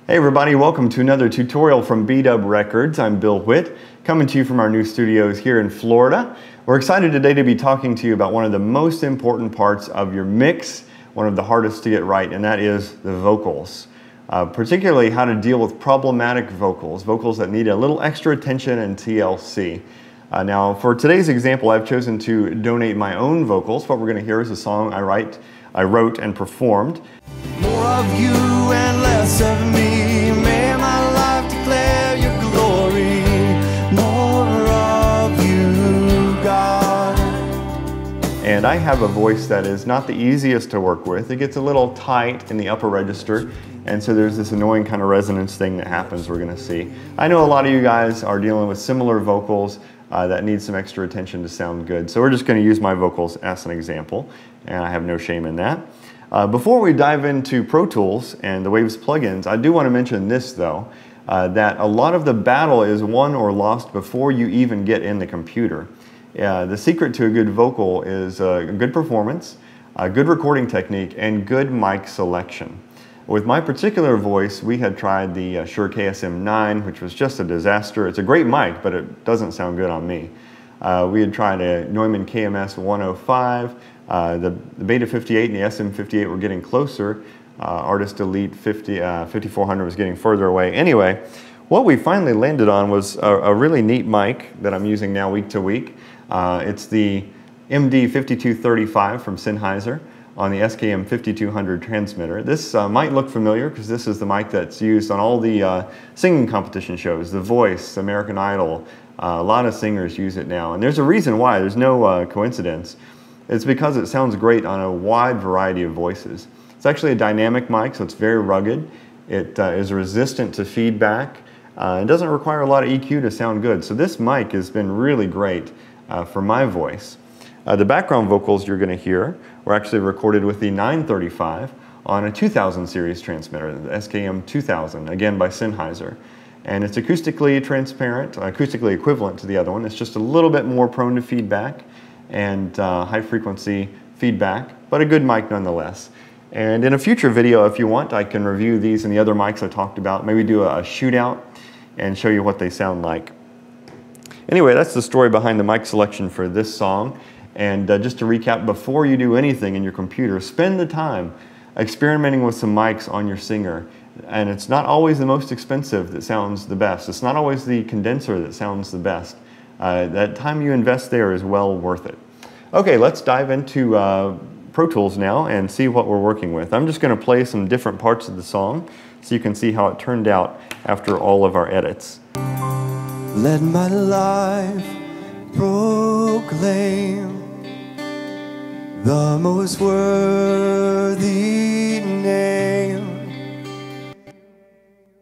Hey everybody, welcome to another tutorial from B-Dub Records. I'm Bill Witt, coming to you from our new studios here in Florida. We're excited today to be talking to you about one of the most important parts of your mix, one of the hardest to get right, and that is the vocals. Particularly how to deal with problematic vocals, vocals that need a little extra attention and TLC. Now for today's example, I've chosen to donate my own vocals. What we're going to hear is a song I wrote and performed. More of you and less of me, may my life declare your glory. More of you, God. And I have a voice that is not the easiest to work with. It gets a little tight in the upper register, and so there's this annoying kind of resonance thing that happens we're going to see. I know a lot of you guys are dealing with similar vocals that need some extra attention to sound good, so we're just going to use my vocals as an example, and I have no shame in that. Before we dive into Pro Tools and the Waves plugins, I do want to mention this though, that a lot of the battle is won or lost before you even get in the computer. The secret to a good vocal is a good performance, a good recording technique, and good mic selection. With my particular voice, we had tried the Shure KSM9, which was just a disaster. It's a great mic, but it doesn't sound good on me. We had tried a Neumann KMS 105, the Beta 58 and the SM 58 were getting closer. Artist Elite 5400 was getting further away. Anyway, what we finally landed on was a really neat mic that I'm using now week to week. It's the MD5235 from Sennheiser on the SKM 5200 transmitter. This might look familiar because this is the mic that's used on all the singing competition shows, The Voice, American Idol. A lot of singers use it now, and there's a reason why. There's no coincidence. It's because it sounds great on a wide variety of voices. It's actually a dynamic mic, so it's very rugged. It is resistant to feedback. It doesn't require a lot of EQ to sound good. So this mic has been really great for my voice. The background vocals you're going to hear were actually recorded with the 935 on a 2000 series transmitter, the SKM 2000, again by Sennheiser. And it's acoustically transparent, acoustically equivalent to the other one. It's just a little bit more prone to feedback and high frequency feedback, but a good mic nonetheless. And in a future video, if you want, I can review these and the other mics I talked about, maybe do a shootout and show you what they sound like. Anyway, that's the story behind the mic selection for this song. And just to recap, before you do anything in your computer, spend the time experimenting with some mics on your singer. And it's not always the most expensive that sounds the best. It's not always the condenser that sounds the best. That time you invest there is well worth it. Okay, let's dive into Pro Tools now and see what we're working with. I'm just going to play some different parts of the song so you can see how it turned out after all of our edits. Let my life proclaim the most worthy name.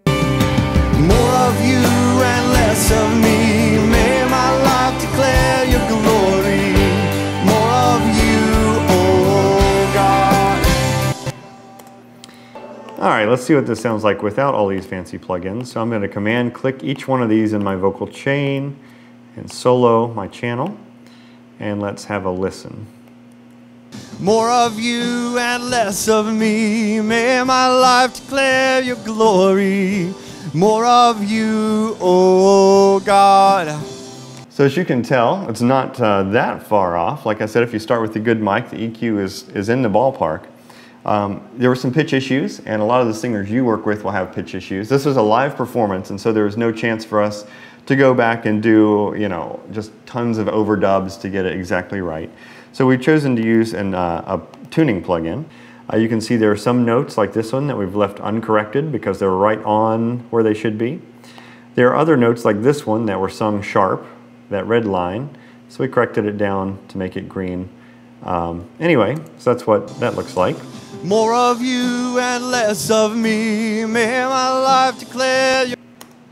More of you and less of me, may my life declare your glory. More of you, oh God. Alright, let's see what this sounds like without all these fancy plugins. So I'm going to command click each one of these in my vocal chain and solo my channel. And let's have a listen. More of you and less of me, may my life declare your glory. More of you, oh God. So as you can tell, it's not that far off. Like I said, if you start with a good mic, the EQ is in the ballpark. There were some pitch issues, and a lot of the singers you work with will have pitch issues. This was a live performance, and so there was no chance for us to go back and do, just tons of overdubs to get it exactly right. So we've chosen to use a tuning plugin. You can see there are some notes like this one that we've left uncorrected because they're right on where they should be. There are other notes like this one that were sung sharp, that red line, so we corrected it down to make it green. Anyway, so that's what that looks like. More of you and less of me, may my life declare your...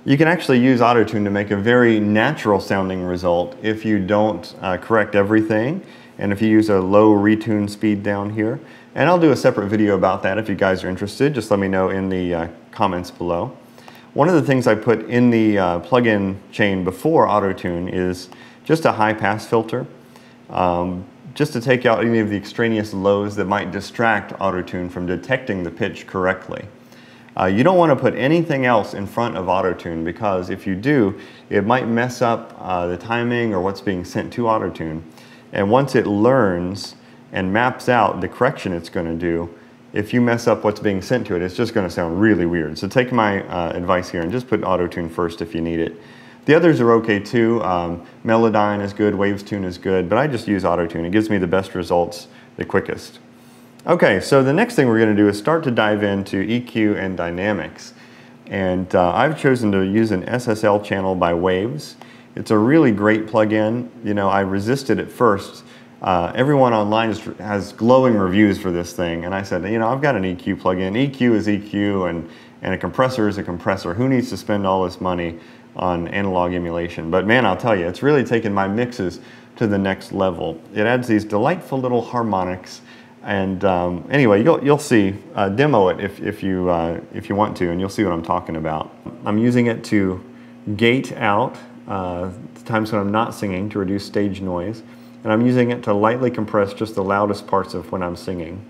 You can actually use Auto-Tune to make a very natural sounding result if you don't correct everything, and if you use a low retune speed down here. And I'll do a separate video about that if you guys are interested. Just let me know in the comments below. One of the things I put in the plugin chain before Auto-Tune is just a high pass filter. just to take out any of the extraneous lows that might distract Auto-Tune from detecting the pitch correctly. You don't want to put anything else in front of auto-tune, because if you do, it might mess up the timing or what's being sent to auto-tune. And once it learns and maps out the correction it's going to do, if you mess up what's being sent to it, it's just going to sound really weird. So take my advice here and just put auto-tune first if you need it. The others are okay too. Melodyne is good, Waves Tune is good, but I just use auto-tune. It gives me the best results the quickest. Okay, so the next thing we're going to do is start to dive into EQ and dynamics. And I've chosen to use an SSL channel by Waves. It's a really great plugin. You know, I resisted at first. Everyone online has glowing reviews for this thing, and I said, you know, I've got an EQ plugin. EQ is EQ, and a compressor is a compressor. Who needs to spend all this money on analog emulation? But man, I'll tell you, it's really taken my mixes to the next level. It adds these delightful little harmonics. And anyway, you'll see, demo it if you want to, and you'll see what I'm talking about. I'm using it to gate out the times when I'm not singing to reduce stage noise, and I'm using it to lightly compress just the loudest parts of when I'm singing.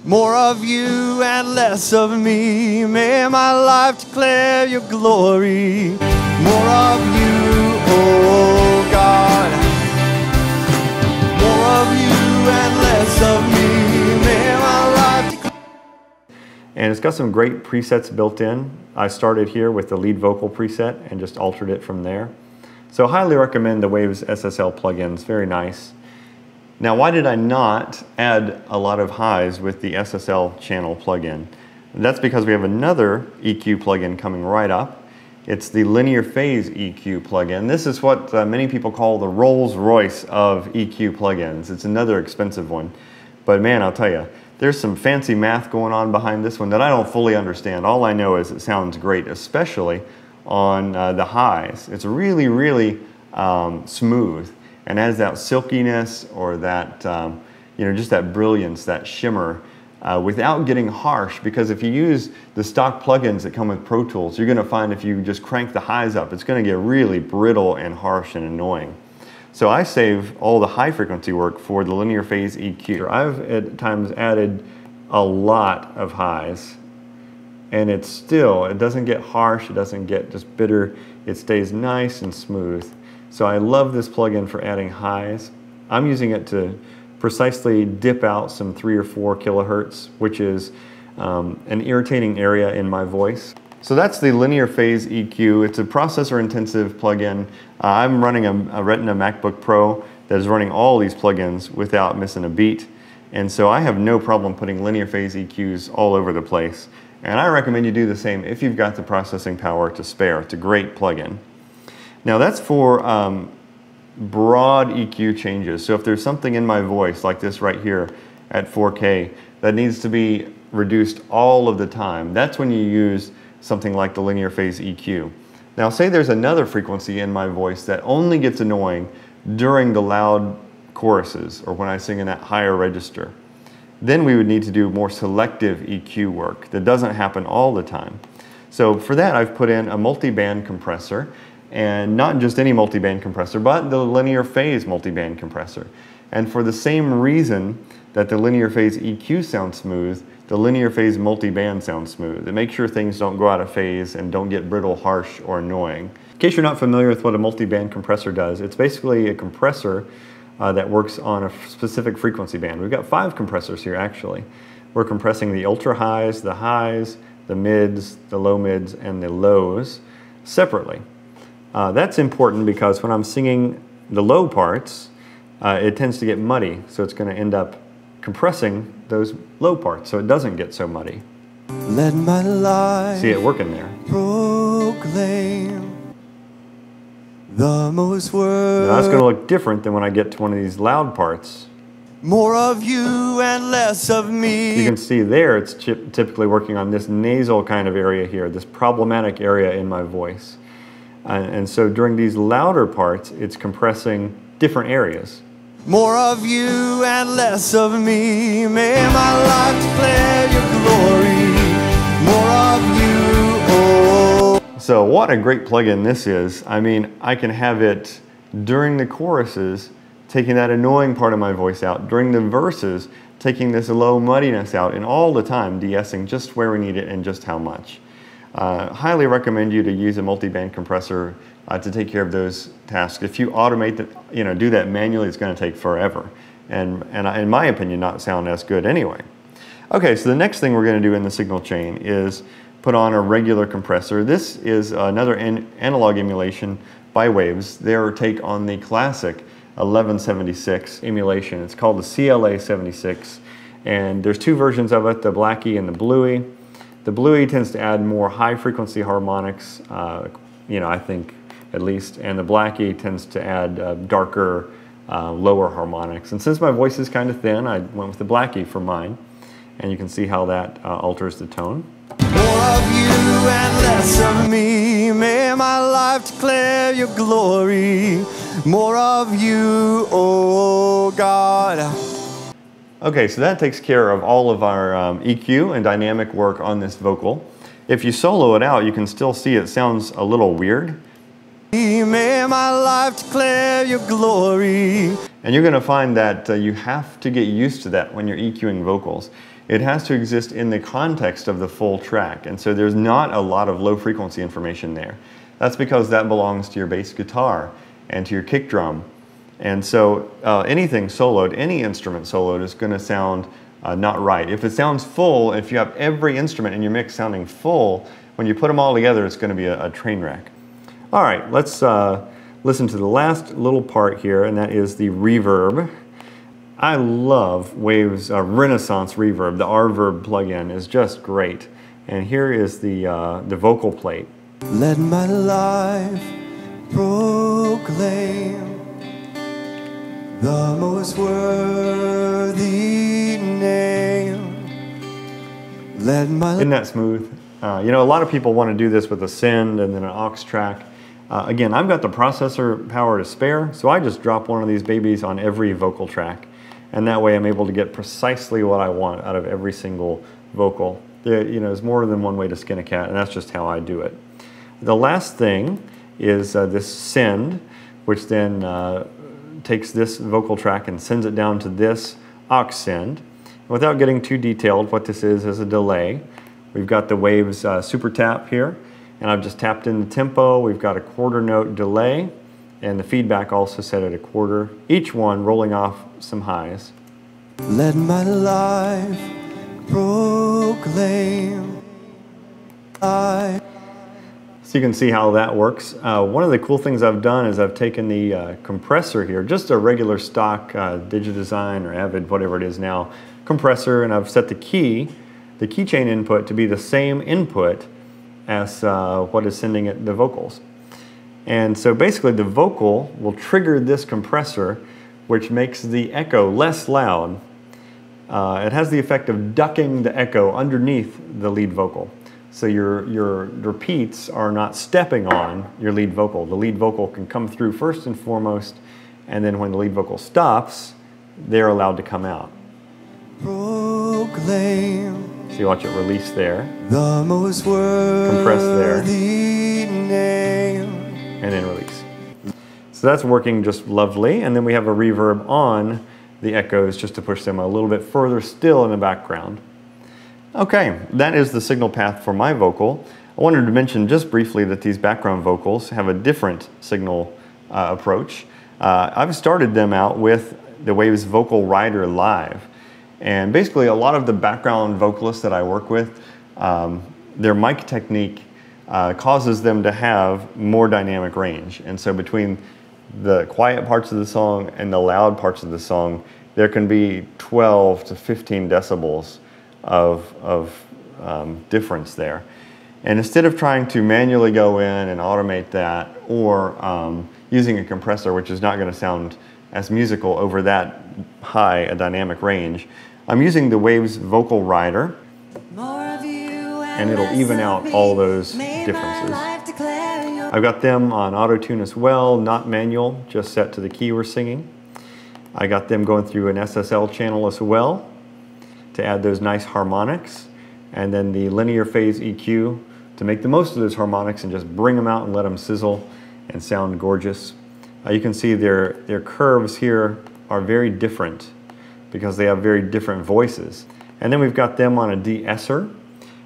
More of you and less of me, may my life declare your glory. More of you, oh God. More of you and less of me, may my life declare. And it's got some great presets built in. I started here with the lead vocal preset and just altered it from there. So I highly recommend the Waves SSL plugins, very nice. Now, why did I not add a lot of highs with the SSL channel plugin? That's because we have another EQ plugin coming right up. It's the linear phase EQ plugin. This is what many people call the Rolls-Royce of EQ plugins. It's another expensive one. But man, I'll tell you, there's some fancy math going on behind this one that I don't fully understand. All I know is it sounds great, especially on the highs. It's really, really smooth and has that silkiness or that, you know, just that brilliance, that shimmer, without getting harsh, because if you use the stock plugins that come with Pro Tools, you're going to find if you just crank the highs up, it's going to get really brittle and harsh and annoying. So I save all the high frequency work for the linear phase EQ. I've at times added a lot of highs, and it doesn't get harsh, it doesn't get just bitter, it stays nice and smooth. So I love this plugin for adding highs. I'm using it to precisely dip out some 3 or 4 kilohertz, which is an irritating area in my voice. So that's the linear phase EQ. It's a processor intensive plugin. I'm running a Retina MacBook Pro that is running all these plugins without missing a beat. And so I have no problem putting linear phase EQs all over the place. And I recommend you do the same if you've got the processing power to spare. It's a great plugin. Now that's for broad EQ changes. So if there's something in my voice like this right here at 4K that needs to be reduced all of the time, that's when you use something like the linear phase EQ. Now say there's another frequency in my voice that only gets annoying during the loud choruses or when I sing in that higher register. Then we would need to do more selective EQ work that doesn't happen all the time. So for that I've put in a multi-band compressor, and not just any multi-band compressor, but the linear phase multi-band compressor. And for the same reason that the linear phase EQ sounds smooth, the linear phase multi-band sounds smooth. It makes sure things don't go out of phase and don't get brittle, harsh, or annoying. In case you're not familiar with what a multi-band compressor does, it's basically a compressor that works on a specific frequency band. We've got 5 compressors here actually. We're compressing the ultra highs, the mids, the low mids, and the lows separately. That's important because when I'm singing the low parts, it tends to get muddy, so it's going to end up compressing those low parts so it doesn't get so muddy. Let my life See it working there. proclaim the most word. Now that's going to look different than when I get to one of these loud parts. More of you and less of me. You can see there it's typically working on this nasal kind of area here, this problematic area in my voice. And so during these louder parts, it's compressing different areas. More of you and less of me, may my life declare your glory. More of you, oh. So what a great plugin this is. I mean, I can have it during the choruses, taking that annoying part of my voice out. During the verses, taking this low muddiness out, and all the time de-essing just where we need it and just how much. Highly recommend you to use a multi-band compressor to take care of those tasks. If you automate that, do that manually, it's going to take forever, and in my opinion, not sound as good anyway. Okay, so the next thing we're going to do in the signal chain is put on a regular compressor. This is another analog emulation by Waves, their take on the classic 1176 emulation. It's called the CLA 76, and there's two versions of it, the Blackie and the Bluey. The Bluey tends to add more high frequency harmonics, I think at least, and the Blackie tends to add darker, lower harmonics. And since my voice is kind of thin, I went with the Blackie for mine, and you can see how that alters the tone. More of you and less of me, may my life declare your glory. More of you, oh God. Okay, so that takes care of all of our EQ and dynamic work on this vocal. If you solo it out, you can still see it sounds a little weird. May my life declare your glory. And you're going to find that you have to get used to that when you're EQing vocals. It has to exist in the context of the full track, and so there's not a lot of low frequency information there. That's because that belongs to your bass guitar and to your kick drum. And so anything soloed, any instrument soloed, is going to sound not right. If it sounds full, if you have every instrument in your mix sounding full, when you put them all together, it's going to be a train wreck. All right, let's listen to the last little part here, and that is the reverb. I love Waves' Renaissance reverb. The R-Verb plugin is just great. And here is the vocal plate. Let my life proclaim the most worthy name. Let my Isn't that smooth? A lot of people want to do this with a send and then an aux track. Again, I've got the processor power to spare, so I just drop one of these babies on every vocal track. And that way I'm able to get precisely what I want out of every single vocal. There's more than one way to skin a cat, and that's just how I do it. The last thing is this send, which then takes this vocal track and sends it down to this aux send. Without getting too detailed, what this is a delay. We've got the Waves super tap here, and I've just tapped in the tempo. We've got a quarter note delay, and the feedback also set at a quarter, each one rolling off some highs. Let my life proclaim. So you can see how that works. One of the cool things I've done is I've taken the compressor here, just a regular stock Digidesign or Avid, whatever it is now, compressor, and I've set the keychain input to be the same input as what is sending it the vocals. And so basically the vocal will trigger this compressor, which makes the echo less loud. It has the effect of ducking the echo underneath the lead vocal. So your repeats are not stepping on your lead vocal. The lead vocal can come through first and foremost, and then when the lead vocal stops, they're allowed to come out. Proclaim. So you watch it release there, the most compress there, name. And then release. So that's working just lovely. And then we have a reverb on the echoes just to push them a little bit further still in the background. Okay, that is the signal path for my vocal. I wanted to mention just briefly that these background vocals have a different signal approach. I've started them out with the Waves Vocal Rider Live. And basically a lot of the background vocalists that I work with, their mic technique causes them to have more dynamic range. And so between the quiet parts of the song and the loud parts of the song, there can be 12 to 15 decibels of difference there. And instead of trying to manually go in and automate that, or using a compressor, which is not going to sound as musical over that high a dynamic range, I'm using the Waves Vocal Rider, and it'll even out all those differences. I've got them on auto-tune as well, not manual, just set to the key we're singing. I got them going through an SSL channel as well to add those nice harmonics, and then the linear phase EQ to make the most of those harmonics and just bring them out and let them sizzle and sound gorgeous. You can see their curves here are very different because they have very different voices. And then we've got them on a DeEsser.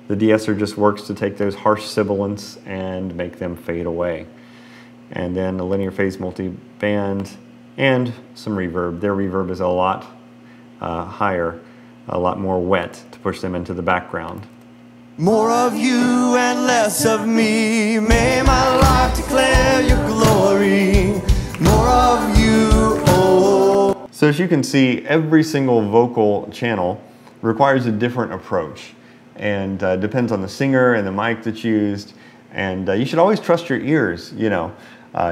The DeEsser just works to take those harsh sibilants and make them fade away. And then a linear phase multi-band and some reverb. Their reverb is a lot higher, a lot more wet to push them into the background. More of you and less of me. May my life declare your glory. More of you, oh. So as you can see, every single vocal channel requires a different approach, and depends on the singer and the mic that's used. And you should always trust your ears. You know,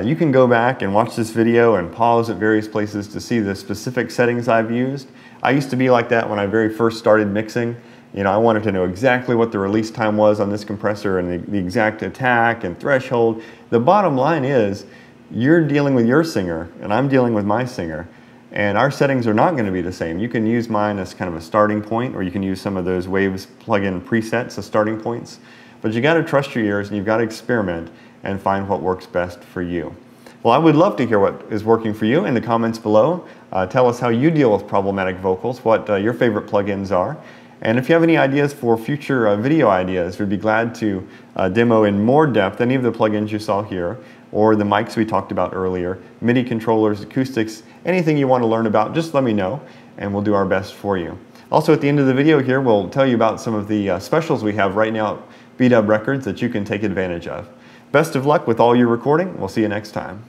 you can go back and watch this video and pause at various places to see the specific settings I've used. I used to be like that when I very first started mixing. You know, I wanted to know exactly what the release time was on this compressor and the exact attack and threshold. The bottom line is, you're dealing with your singer and I'm dealing with my singer, and our settings are not going to be the same. You can use mine as kind of a starting point, or you can use some of those Waves plug-in presets as starting points. But you got to trust your ears and you've got to experiment and find what works best for you. Well, I would love to hear what is working for you in the comments below. Tell us how you deal with problematic vocals, what your favorite plugins are. And if you have any ideas for future video ideas, we'd be glad to demo in more depth any of the plugins you saw here, or the mics we talked about earlier, MIDI controllers, acoustics, anything you want to learn about, just let me know and we'll do our best for you. Also, at the end of the video here, we'll tell you about some of the specials we have right now at B-Dub Records that you can take advantage of. Best of luck with all your recording. We'll see you next time.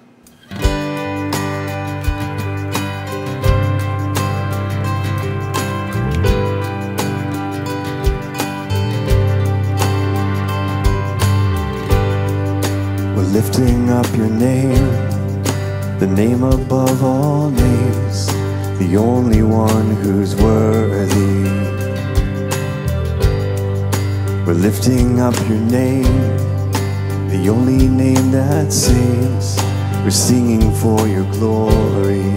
Lifting up your name, the name above all names, the only one who's worthy. We're lifting up your name, the only name that saves. We're singing for your glory.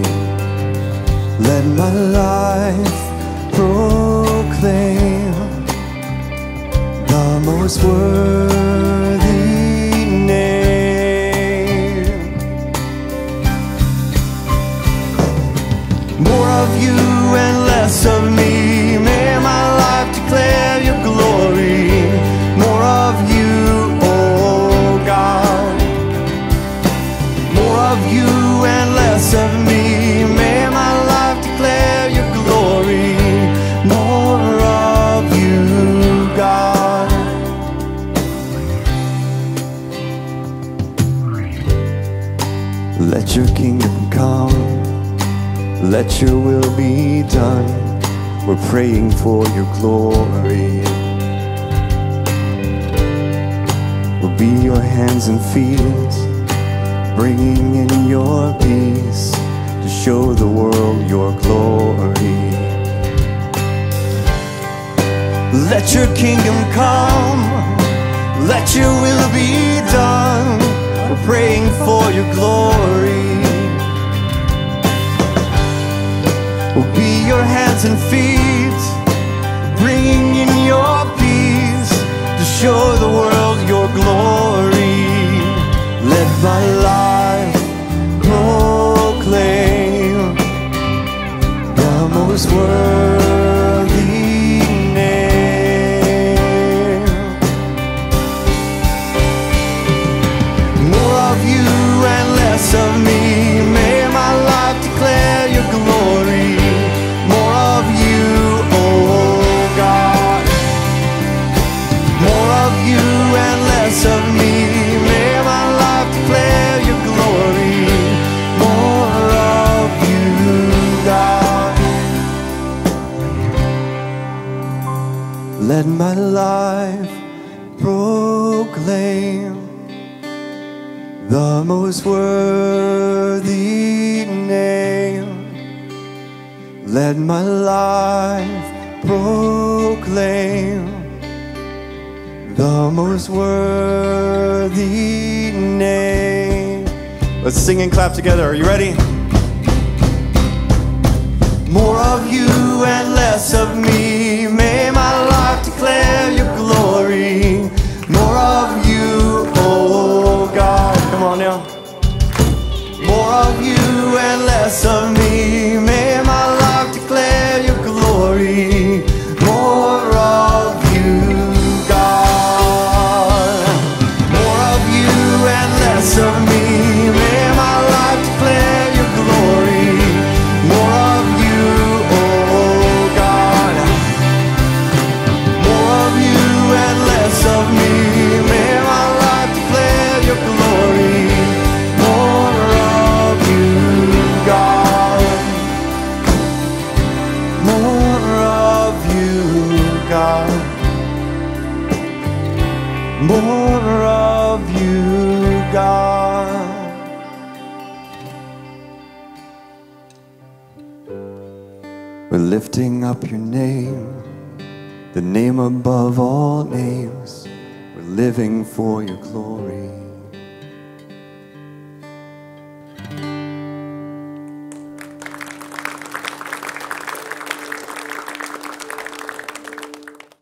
Let my life proclaim the most worthy name. More of you and less of me. May my life declare your glory. More of you, oh God. More of you and less of me. May my life declare your glory. More of you, God. Let your kingdom come. Let your will be done. We're praying for your glory. We'll be your hands and feet, bringing in your peace to show the world your glory. Let your kingdom come. Let your will be done. We're praying for your glory. We'll be your hands and feet, bringing in your peace to show the world your glory. Let my life proclaim the most worthy name. More of you and less of me. May my life declare your glory. Of me, may my life declare your glory. More of you, God. Let my life proclaim the most worthy name. Let my life proclaim the most worthy name. Let's sing and clap together. Are you ready? More of you and less of me. May my life declare your glory. More of you, oh God. Come on now. More of you and less of me. May my life declare more of you, God. We're lifting up your name, the name above all names. We're living for your glory.